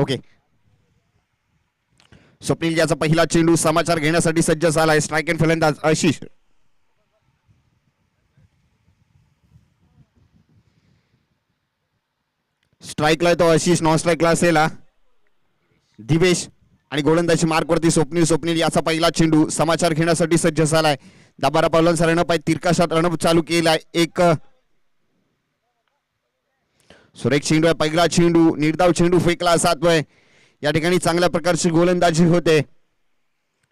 Okay. Swapnil याचा पहिला चेंडू समाचार घेण्यासाठी सज्ज झालाय. स्ट्राईक अँड फलंदाज आशिष. स्ट्राईकला तो आशिष, नॉन स्ट्राईकला असेल दिवेश आणि गोलंदाजी मार्कवरती स्वप्नील. स्वप्नील याचा पहिला चेंडू समाचार घेण्यासाठी सज्ज झालाय. 10-12 पावलांचा रणप आहे. तिरका शॉट रणप चालू केलाय. एक सुरेख चेंडू आहे. पहिला चेंडू निर्धाव चेंडू फेकला सातवय. या ठिकाणी चांगल्या प्रकारची गोलंदाजी होते.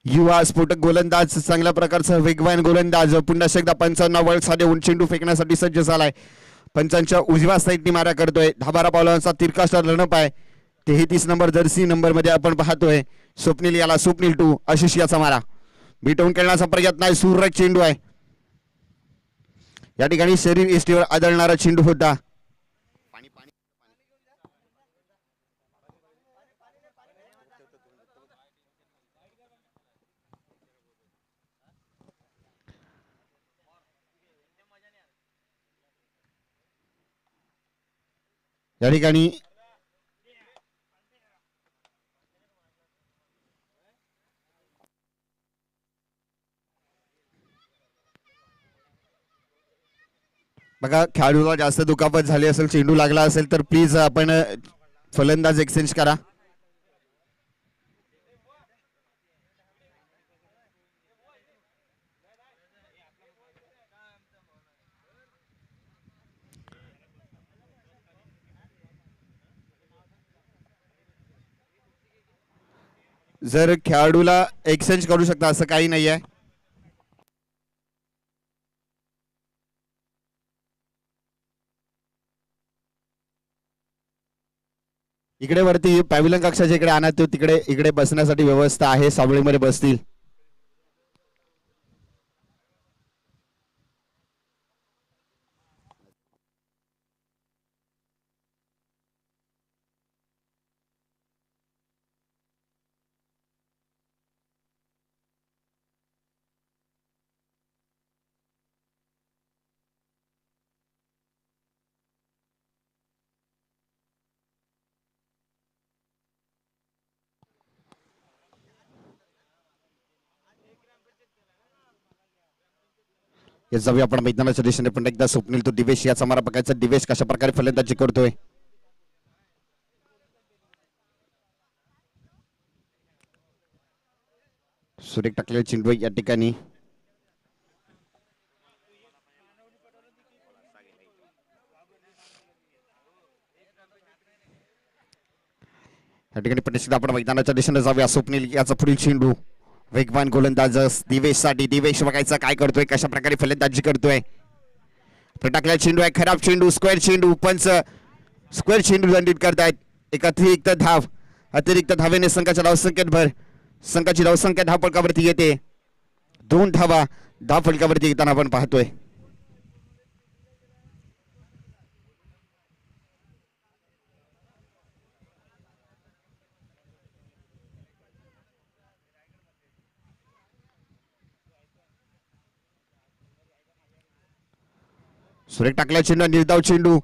युवा स्फोटक गोलंदाज, चांगल्या प्रकारचा वेगवान गोलंदाज पुन्हा एकदा 55 वळसा देऊन चेंडू फेकण्यासाठी सज्ज झालाय. पंचांच्या उजव्या साईडनी मारा करतोय. 10-12 पावलांचा तिरका शॉट रणप आहे. 33 नंबर जर्सी नंबर मध्ये आपण पाहतोय. स्वप्नील याला स्वप्नील टू. आशिष याचा मारा मिटवून खेळण्याचा प्रयत्न आहे. सुरेख चेंडू आहे. या ठिकाणी शरीर एसटीवर आदळणारा चेंडू होता. या ठिकाणी बघा, खेळाडूला जास्त दुखापत झाली असेल, चेंडू लागला असेल तर प्लीज आपण फलंदाज एक्सचेंज करा. जर खेळाडूला एक्सचेंज करू शकता असं काही नाही आहे. इकडे वरती पॅव्हिलियन कक्षाच्या इकडे आणा. तो तिकडे इकडे बसण्यासाठी व्यवस्था आहे. सावळीमध्ये बसतील. या जाऊया आपण मैदानाच्या दिशेने. पण एकदा स्वप्नील तो दिवेश याचा मारा बघायचा. दिवेश कशा प्रकारे फलंदाजी करतोय. सुरेख टाकलेला चेंडू या ठिकाणी. या ठिकाणी पण आपण मैदानाच्या दिशेने जाऊया. स्वप्नील याचा पुढील चेंडू वेगवान गोलंदाज दिवेश साठी. दिवेश बघायचा काय करतोय, कशा प्रकारे फलंदाजी करतोय. टाकलेला चेंडू आहे. खराब चेंडू, स्क्वेअर चेंडू. पंच स्क्वेअर चेंडू दंडित करतायत. एक अतिरिक्त धाव. अतिरिक्त धावेने संघाच्या धावसंख्येत भर. संघाची धावसंख्या धाव फलकावरती येते. 2 धावा धाव फलकावरती येताना आपण पाहतोय. सुरेख टाकला चेंडू, निर्धाव चेंडू.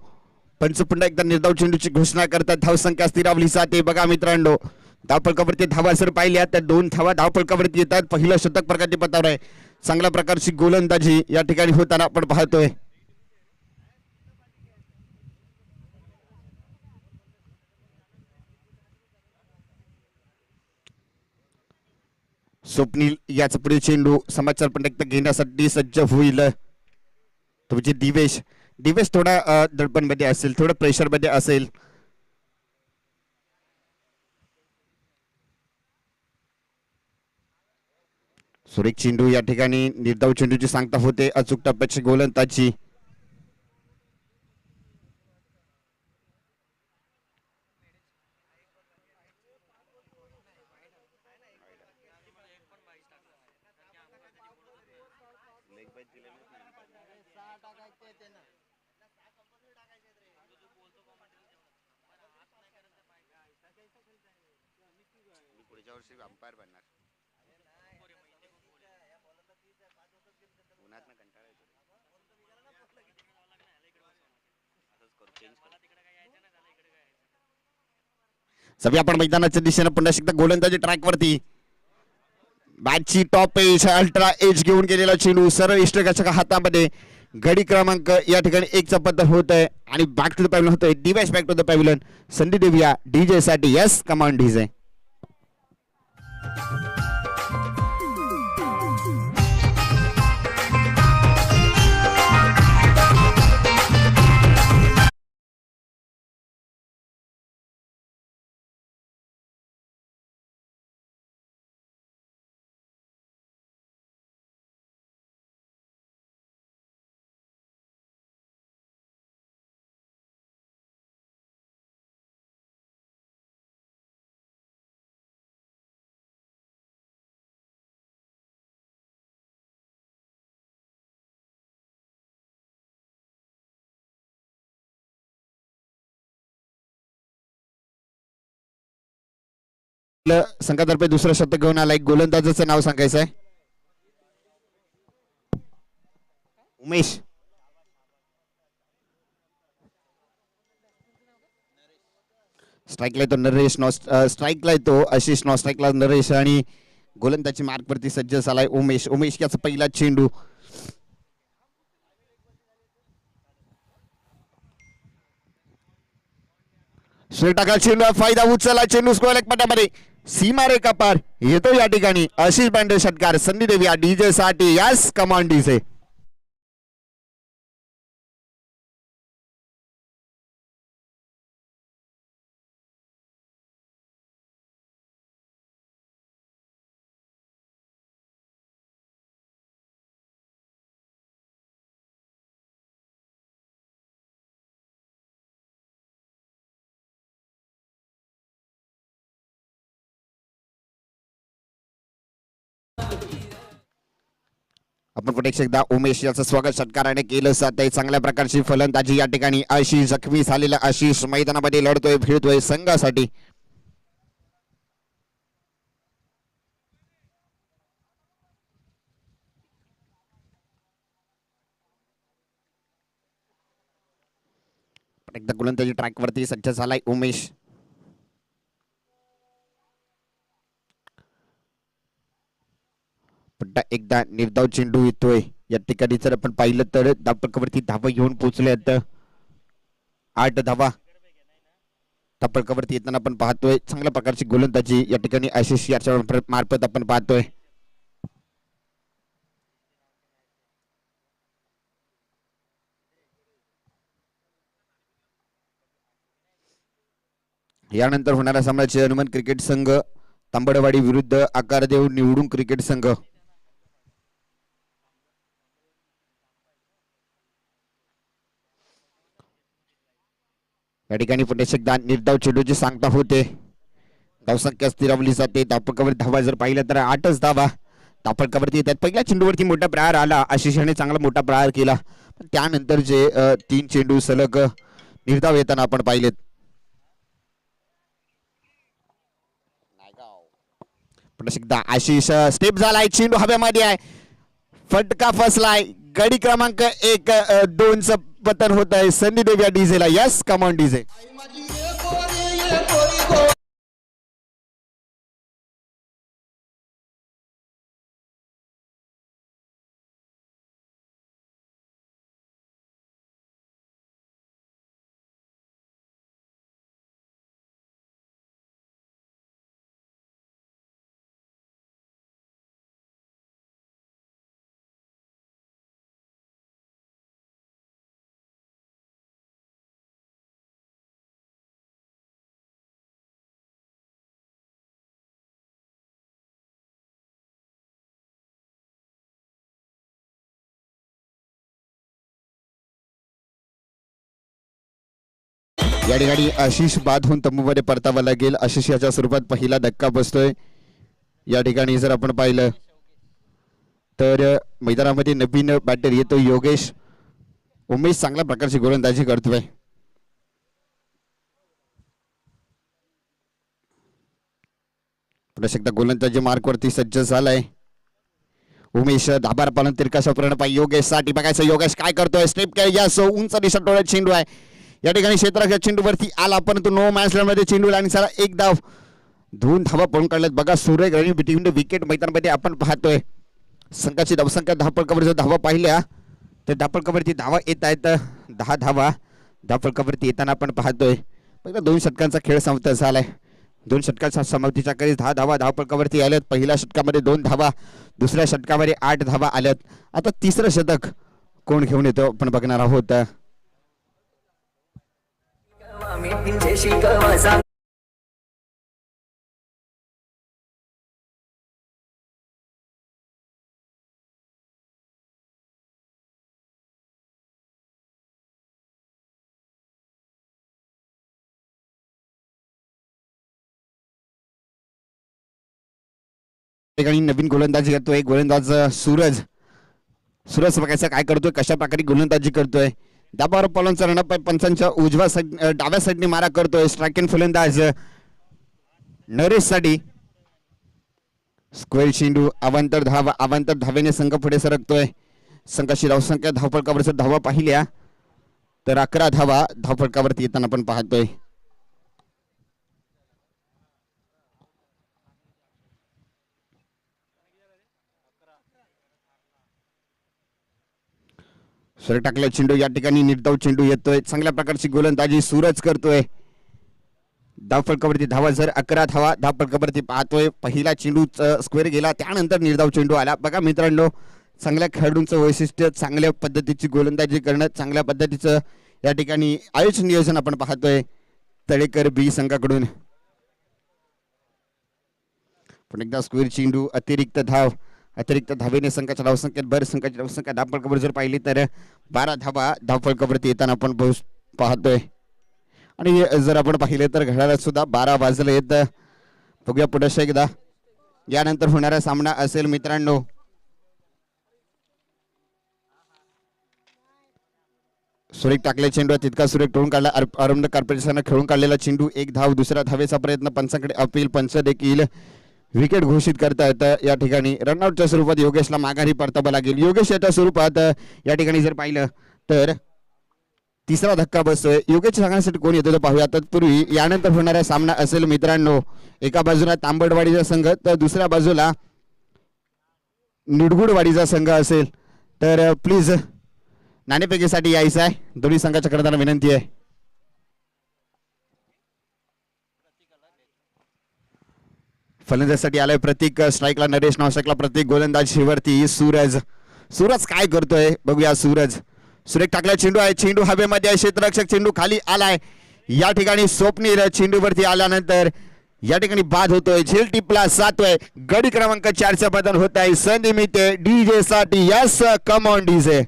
पंच पुन्हा एकदा निर्धाव चेंडूची घोषणा करतात. धावसंख्या स्थिरावली जाते. बघा मित्रांनो, धावफलकावरती धावा जर पाहिल्या तर 2 धावा धावफलकावरती येतात. पहिलं शतक प्रगती पथावर आहे. चांगल्या प्रकारची गोलंदाजी या ठिकाणी होताना आपण पाहतोय. स्वप्नील याचा पुढे चेंडू समाचार पण एकदा घेण्यासाठी सज्ज होईल. तुमचे दिवेश. दिवेश थोडा दडपण मध्ये असेल, थोडं प्रेशर मध्ये असेल. सुरेख चेंडू या ठिकाणी. निर्धाव चेंडूची सांगता होते. अचूक टप्प्याची गोलंदाजी. पुढच्या वर्षी अंपायर बनणार. उन्हात ना कंटाळा येतो. सगळी आपण मैदानाच्या दिशेने पुन्हा एकदा गोलंदाजी ट्रॅक वरती बॅटची टॉप एज अल्ट्रा एज घेऊन गेलेला चेंडू सरळ इष्टकाच्या हातामध्ये गडी क्रमांक या ठिकाणी 1 चा पत्ता होत आहे आणि बॅक टू द पॅव्हलियन होतोय. डिवाइस बॅक टू द पॅव्हलियन संधी देऊया डीजे साठी. Yes command DJ. संघातर्फे दुसरं शतक घेऊन आला. एक गोलंदाजाचं नाव सांगायचं आहे. उमेश स्ट्राईकला येतो नरेश. स्ट्राईकला येतो आशिष. नॉ स्ट्राईकला नरेश आणि गोलंदाजी मार्क वरती सज्ज झालाय उमेश. उमेश याचा पहिला चेंडू टाका. चेंडू फायदा उचलला. चेंडू स्क्वेअर लेग पट्ट्यामध्ये सीमा रेखा पार येतो या ठिकाणी आशिष बांडे षटकार. संधी देऊया डीजे साठी. Yes command DJ. आपण पुढे एकदा उमेश याचं स्वागत षटकाराने केलं जात आहे. चांगल्या प्रकारची फलंदाजी या ठिकाणी आशिष. जखमी झालेला आशिष मैदानामध्ये लढतोय फिरतोय संघासाठी. एकदा गोलंदाजी ट्रॅक वरती सज्ज झालाय उमेश. एकदा निर्धाव चेंडू येतोय या ठिकाणी. जर आपण पाहिलं तर धापळकावरती धावा घेऊन पोहोचले 8 धावा धापळकावरती येताना आपण पाहतोय. चांगल्या प्रकारची गोलंदाजी या ठिकाणी आशिष याच्या मार्फत आपण पाहतोय. यानंतर होणारा सामना हनुमान क्रिकेट संघ तांबडवाडी विरुद्ध आकारदेव निवडून क्रिकेट संघ. या ठिकाणी पुढे एकदा निर्धाव चेंडूची सांगता होते. धावसंख्या स्थिरावली जाते. धापळकावर धावा जर पाहिलं तर 8च धावा धापळकावरती येतात. पहिल्या चेंडूवरती मोठा प्रहार आला. आशिषाने चांगला मोठा प्रहार केला. पण त्यानंतर जे 3 चेंडू सलग निर्धाव येताना आपण पाहिलेत. एकदा आशिष स्टेप झालाय. चेंडू हवेमध्ये आहे. फटका फसलाय. गडी क्रमांक 1 2चं पतन होत आहे. संधी देऊया डीजेला. Yes come on DJ. या ठिकाणी आशिष बाद होऊन तंबूमध्ये परतावा लागेल. आशिष याच्या स्वरूपात पहिला धक्का बसतोय. या ठिकाणी जर आपण पाहिलं तर मैदानामध्ये नवीन बॅटर येतो योगेश. उमेश चांगल्या प्रकारची गोलंदाजी करतोय. पुन्हा एकदा गोलंदाजी मार्क वरती सज्ज झालाय उमेश. धाबार पालन तिरकाशा पूर्ण पाहिजे योगेश साठी. बघायचं योगेश काय करतोय. स्टेप काय या उंच दिशा टोळ्यात चेंडू आहे. या ठिकाणी क्षेत्ररक्षक चेंडूवरती आला परंतु नो मॅच मध्ये चेंडू लाईनीला एक धाव. 2 धावा पळून काढल्यात बघा सुरेख रनिंग बिटवीन द विकेट मैदानामध्ये आपण पाहतोय. संघाची धावसंख्या धावफलकावर जर धावा पाहिल्या तर धावफलकावरती धावा येत आहेत 10 धावा धावफलकावरती येताना आपण पाहतोय. फक्त 2 षटकांचा खेळ समाप्त झालाय. 2 षटकांच्या समाप्तीच्या करीत 10 धावा धावफलकावरती आल्यात. पहिल्या षटकामध्ये 2 धावा, दुसऱ्या षटकामध्ये 8 धावा आल्यात. आता तिसरं शतक कोण घेऊन येतो आपण बघणार आहोत. ठिकाणी नवीन गोलंदाजी करतोय गोलंदाज सूरज. सूरज बघायचं काय करतोय, कशा प्रकारे गोलंदाजी करतोय. दाबावर पॉलनचा रनअप पंचांच्या उजव्या साईड डाव्या साईडने मारा करतोय. स्ट्राईक इन फलंदाज नरेश साठी स्क्वेअर चेंडू अवांतर धावेने संघ पुढे सरकतोय. संघाची धावसंख्या धावफलकावरच्या धावा पाहिल्या तर 11 धावा धावफलकावरती येताना आपण पाहतोय. सर टाकला चेंडू या ठिकाणी निर्धाव चेंडू येतोय. चांगल्या प्रकारची गोलंदाजी सूरज करतोय. धावफलकावरती धावा जर 11 धावा धावफलकावरती पाहतोय. पहिला चेंडू स्क्वेअर गेला त्यानंतर निर्धाव चेंडू आला. बघा मित्रांनो, चांगल्या खेळाडूंचं वैशिष्ट्य चांगल्या पद्धतीची गोलंदाजी करणं, चांगल्या पद्धतीचं या ठिकाणी आयोजन नियोजन आपण पाहतोय तळेकर बी संघाकडून. पण एकदा स्क्वेअर चेंडू अतिरिक्त धावेने संघाच्या धावसंख्येत भर. संघाची धावसंख्या धावफलकावर जर पाहिली तर 12 धावा धावफलकावरती येताना आपण पाहतोय. आणि जर आपण पाहिले तर घड्याळात सुद्धा 12 वाजले येत. बघूया पुढे एकदा यानंतर होणारा सामना असेल मित्रांनो. सुरेख टाकले चेंडू तितका सुरेख टोळून काढला. अरविंद कार्पेटरनं खेळून काढलेला चेंडू 1 धाव. दुसऱ्या धावेचा प्रयत्न पंचांकडे अपील. पंच देखील विकेट घोषित करता येतं. या ठिकाणी रनआउटच्या स्वरूपात योगेशला माघारी परतावं लागेल. योगेश याच्या स्वरूपात या ठिकाणी जर पाहिलं तर तिसरा धक्का बसतोय. योगेश सांगण्यासाठी कोण येतो पाहूया. तत्पूर्वी यानंतर होणारा सामना असेल मित्रांनो. एका बाजूला तांबडवाडीचा संघ तर दुसऱ्या बाजूला निडगुडवाडीचा संघ असेल. तर प्लीज नाणेफेकीसाठी यायचं आहे. दोन्ही संघाच्या करताना विनंती आहे. फलंदाजीसाठी आलाय प्रतीक. स्ट्राईकला नरेश नॉस्ट्राईकला प्रतीक. गोलंदाजीवरती सूरज काय करतोय बघूया. सुरेख टाकला चेंडू आहे. चेंडू हवेमध्ये आहे. क्षेत्ररक्षक चेंडू खाली आलाय. या ठिकाणी स्वप्नील चेंडूवरती आल्यानंतर या ठिकाणी बाद होतोय. झेल टिपला साधतोय. गडी क्रमांक 4चं बदल होत आहे. संधी मिळते डीजे साठी. Yes come on DJ.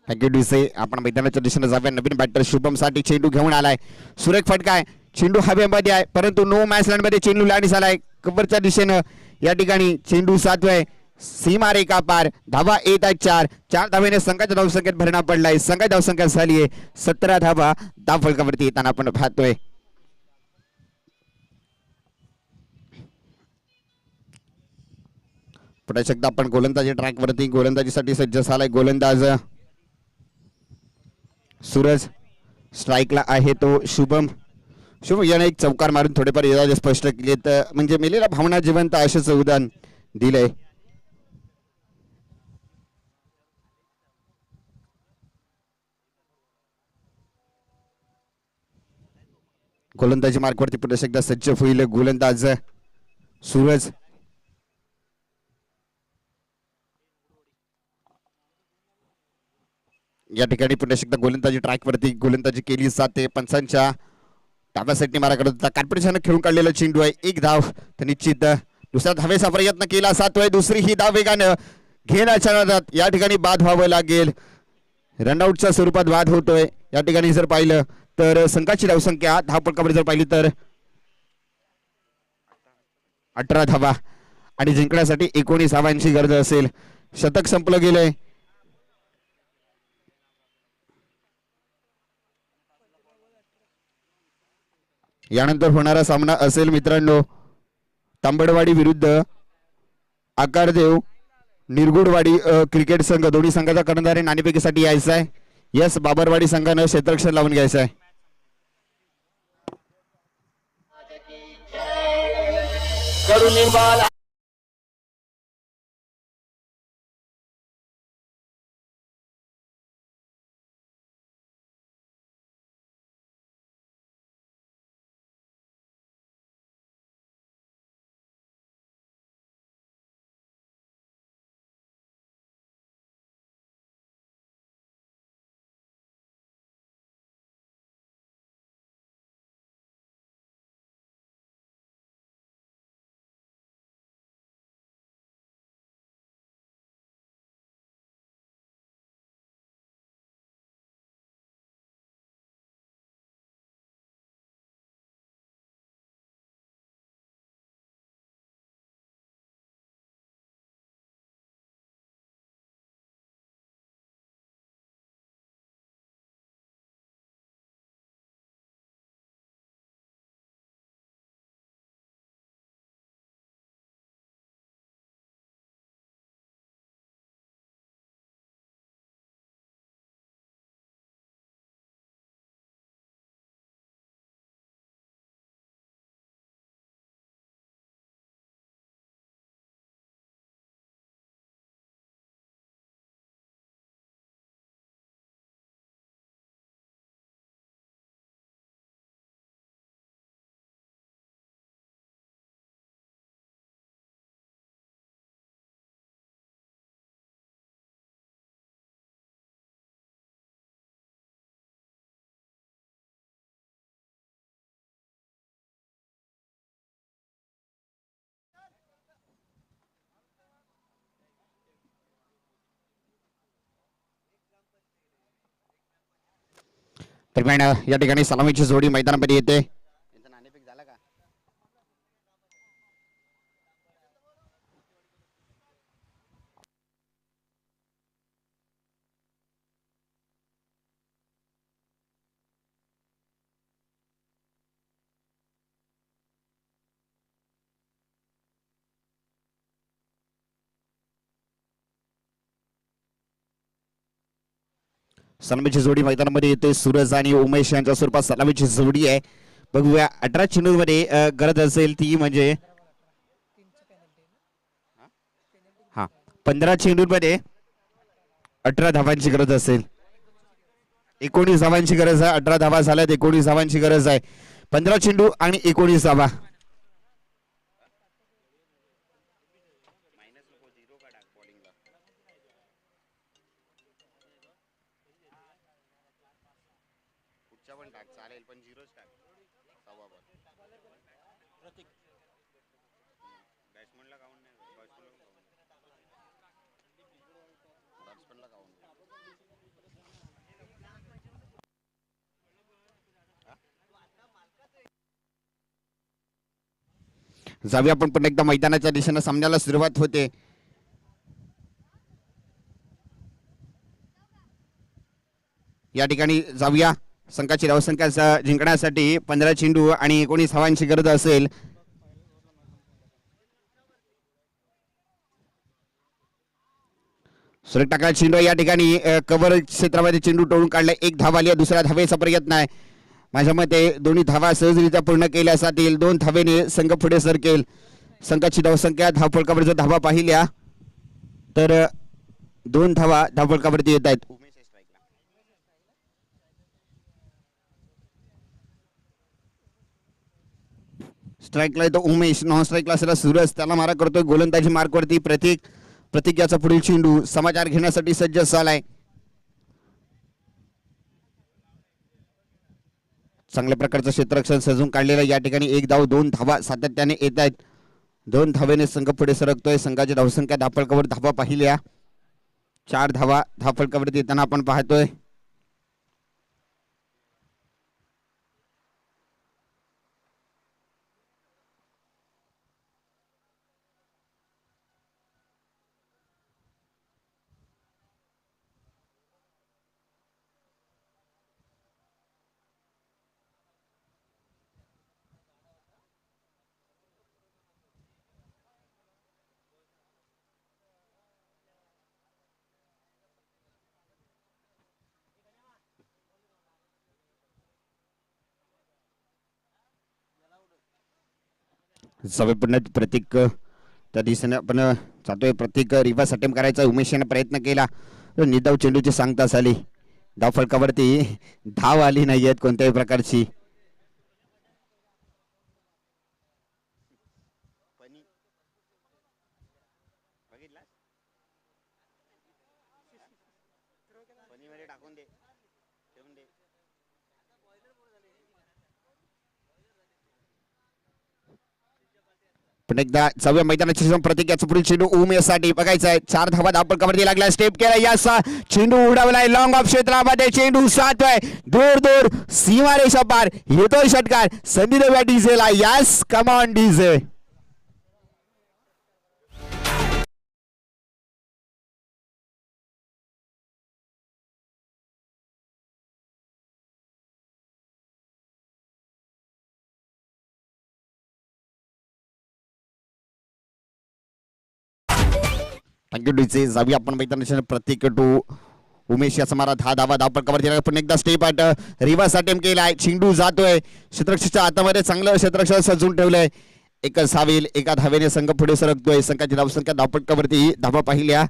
Thank you DJ. आपण मैदानाच्या दिशेने जाऊया. नवीन बॅटर शुभम साठी चेंडू घेऊन आलाय. सुरेख फटकाय. चेंडू हवेमध्ये आहे परंतु नो मॅच लँड मध्ये चेंडू लाईनी झालाय कव्हरच्या दिशेनं. या ठिकाणी चेंडू साधतोय. सीमा रेखा पार. धावा येत आहेत 4 धावेने संघाच्या धावसंख्येत भरणा पडलाय. संघाची धावसंख्या झाली आहे 17 धावा धावफलकावरती येताना आपण पाहतोय. पुढे शकता आपण गोलंदाजी ट्रॅक वरती. गोलंदाजीसाठी सज्ज झालाय गोलंदाज सूरज. स्ट्राईकला आहे तो शुभम याने एक चौकार मारून थोडेफार इरादे स्पष्ट केलेत. म्हणजे मेलेल्या भावना जिवंत असेच उदाहरण दिलंय. गोलंदाजी मार्कवरती पुढे एकदा सज्ज होईल गोलंदाज सूरज. या ठिकाणी पुन्हा एकदा गोलंदाजी ट्रॅक वरती गोलंदाजी केली जाते. पंचांच्या डाव्या साईडने मारा करत होता. कार्पेटरनं खेळून काढलेला चेंडू आहे. 1 धाव तर निश्चित. दुसऱ्या धावेचा प्रयत्न केला जातोय. दुसरी ही धाव वेगानं घेण्याच्या नादात या ठिकाणी बाद व्हावं लागेल. रनआउटच्या स्वरूपात बाद होतोय या ठिकाणी जर पाहिलं तर संघाची धावसंख्या धावपळकावर जर पाहिली तर 18 धावा आणि जिंकण्यासाठी 19 धावांची गरज असेल. शतक संपलं गेलंय. यानंतर होणारा सामना असेल मित्रांनो तांबडवाडी विरुद्ध आकारदेव निरगुडवाडी क्रिकेट संघ. दोन्ही संघाचा कर्णधार नाणेफेकीसाठी यायचा आहे. यस बाबरवाडी संघानं क्षेत्ररक्षण लावून घ्यायचं आहे. दरम्यान या ठिकाणी सलामीची जोडी मैदानामध्ये येते. सलामीची जोडी मैदानामध्ये येते. सूरज आणि उमेश यांच्या स्वरूपात सलामीची जोडी आहे. बघूया 18 चेंडूमध्ये गरज असेल ती म्हणजे 15 चेंडूमध्ये 18 धावांची गरज असेल. 19 धावांची गरज आहे. 18 धावा झाल्यात. 19 धावांची गरज आहे. 15 चेंडू आणि 19 धावा. जाऊया आपण पुन्हा एकदा मैदानाच्या दिशेने सामन्याला सुरुवात होते. या ठिकाणी जाऊया. संघाची धावसंख्या जिंकण्यासाठी 15 चेंडू आणि 19 धावांची गरज असेल. सुरेख टाकला चेंडू या ठिकाणी कव्हर क्षेत्रामध्ये चेंडू टोळून काढला. 1 धाव आली. दुसऱ्या धावेचा प्रयत्न आहे. माझ्या मते दोन्ही धावा सहजरित्या पूर्ण केल्या जातील. 2 धावेने संघ पुढे सरकेल. संघाची धावसंख्या धावफलकावर जर धावा पाहिल्या तर 2 धावा धावफलकावरती येत आहेत. स्ट्राईकला येतो उमेश. नॉन स्ट्राईकला असलेला सूरज. त्याला मारा करतोय. गोलंदाजी मार्कवरती प्रतीक याचा पुढील चेंडू समाचार घेण्यासाठी सज्ज झालाय. चांगल्या प्रकारचं क्षेत्ररक्षण सजून काढलेलं. या ठिकाणी 1 धाव 2 धावा सातत्याने येत आहेत. 2 धावेने संघ पुढे सरकतोय. संघाची धावसंख्या धावफलकावर धावा पाहिल्या 4 धावा धावफलकावरती येताना आपण पाहतोय. पुन्हा प्रतीक त्या दिशेने आपण जातोय. प्रतीक रिव्हर्स अटेम्प्ट करायचा उमेशने प्रयत्न केला. निदाव चेंडूची सांगता झाली. धावफलकावरती धाव आली नाहीयेत कोणत्याही प्रकारची. पण एकदा 6व्या मैदानाची प्रतीकाचं पुढील चेंडू उमेशसाठी बघायचा आहे. 4 धावा धावफलकावरती लागला. स्टेप केला याचा चेंडू उडवलाय लॉंग ऑफ क्षेत्रामध्ये. चेंडू 7 आहे. दूर दूर सीमारेषा पार येतोय षटकार. संधी देऊया डीजेला. Yes come on DJ. Thank you DJ. जाऊया आपण मैदानाच्या प्रत्येक टू उमेश याचा मारा 10 धावा धावफलकावरती दिला. पण एकदा स्टेप आट रिव्हर्स अटेम्प्ट केलाय. चेंडू जातोय क्षेत्ररक्षकाच्या हातामध्ये. चांगलं क्षेत्ररक्षक सजून ठेवलंय. एकच धावेल एका धावेने संघ पुढे सरकतोय. संघाची धावसंख्या धावफलकावरती धावा पाहिल्या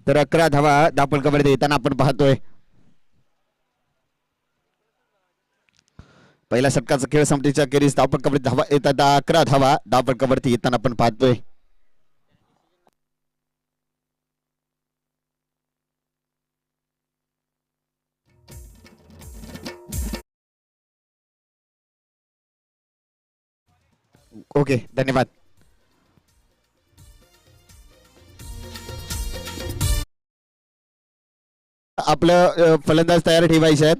तर 11 धावा धावफलकावरती येताना आपण पाहतोय. पहिल्या षटकाचा खेळ संपत्तीच्या अखेरीस धावफलकावरती धावा येतात. 11 धावा धावफलकावरती येताना आपण पाहतोय. ओके धन्यवाद. आपलं फलंदाज तयार ठेवायचे आहेत.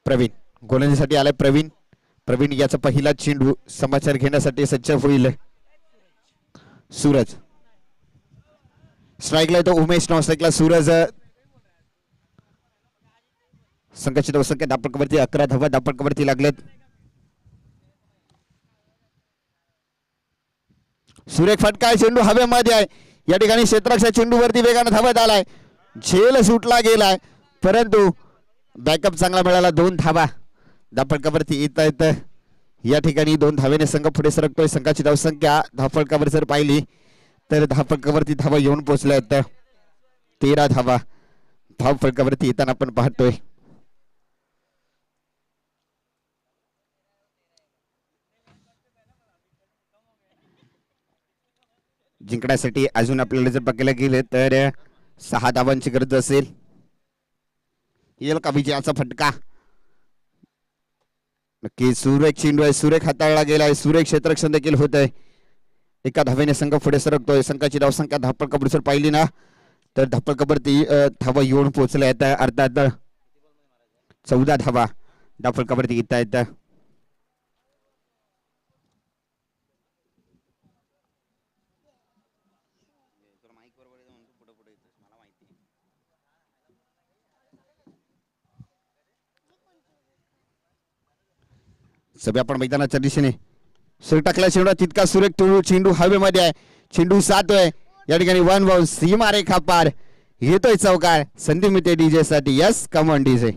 प्रवीण गोलंदाजीसाठी आलाय. प्रवीण याचा पहिला चेंडू समाचार घेण्यासाठी सज्ज होईल. सूरज स्ट्राईकला येतो. उमेश नॉन स्ट्राईकला सूरज. संघाची धावसंख्या धावफलकावरती 11 धावा धावफलकावरती लागलेत. सुरेख फटका. चेंडू हवेमध्ये आहे. या ठिकाणी क्षेत्ररक्षक चेंडूवरती वेगाने धावत आलाय. झेल सुटला गेलाय परंतु बॅकअप चांगला मिळाला. 2 धावा धावफलकावरती येत आहेत. या ठिकाणी 2 धावेने संघ पुढे सरकतोय. संघाची धावसंख्या धावफलकावर जर पाहिली तर धावफलकावरती धावा येऊन पोहोचल्या आहेत. 13 धावा धावफलकावरती येताना आपण पाहतोय. जिंकण्यासाठी अजून आपल्याला जर बघायला गेले तर 6 धावांची गरज असेल. येईल का विजयाचा फटका. नक्की सुरेख चेंडू आहे. सुरेख हाताळला गेलाय. सुरेख क्षेत्ररक्षण देखील होत आहे. एका धावेने संघ पुढे सरकतोय. संघाची धावसंख्या धावफलकावर जर पाहिली ना तर धावफलकावरती धावा येऊन पोहोचल्या आहेत. अर्थात 14 धावा धावफलकावरती येत आहेत. सगळे आपण मैदानाच्या दिशेने सुरेख टाकला. चेंडू तितका सुरेख चेंडू हवेमध्ये आहे. चेंडू जातोय. या ठिकाणी 1 बाउंड सीमारेखा पार येतोय चौकार. संधी मिळते डीजे साठी. Yes come on DJ.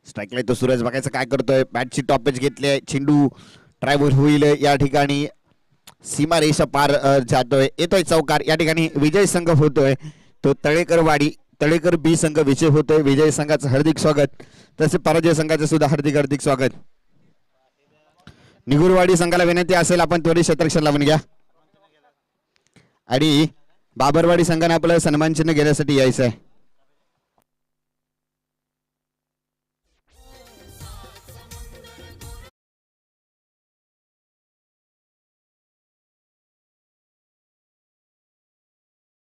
स्ट्राईकला तो सूरज बघायचं काय करतोय. बॅटची टॉपेज घेतली आहे. चेंडू ड्रायव्हर होईल. या ठिकाणी सीमारेषा पार जातोय, येतोय चौकार. या ठिकाणी विजय संघ होतोय तो तळेकर बी संघ विजय होतोय. विजय संघाचं हार्दिक स्वागत, तसे पराजय संघाचं सुद्धा हार्दिक हार्दिक स्वागत. निगुरवाडी संघाला विनंती असेल आपण त्वरित क्षेत्ररक्षण लावून घ्या आणि बाबरवाडी संघाने आपलं सन्मान चिन्ह घेण्यासाठी यायचं आहे.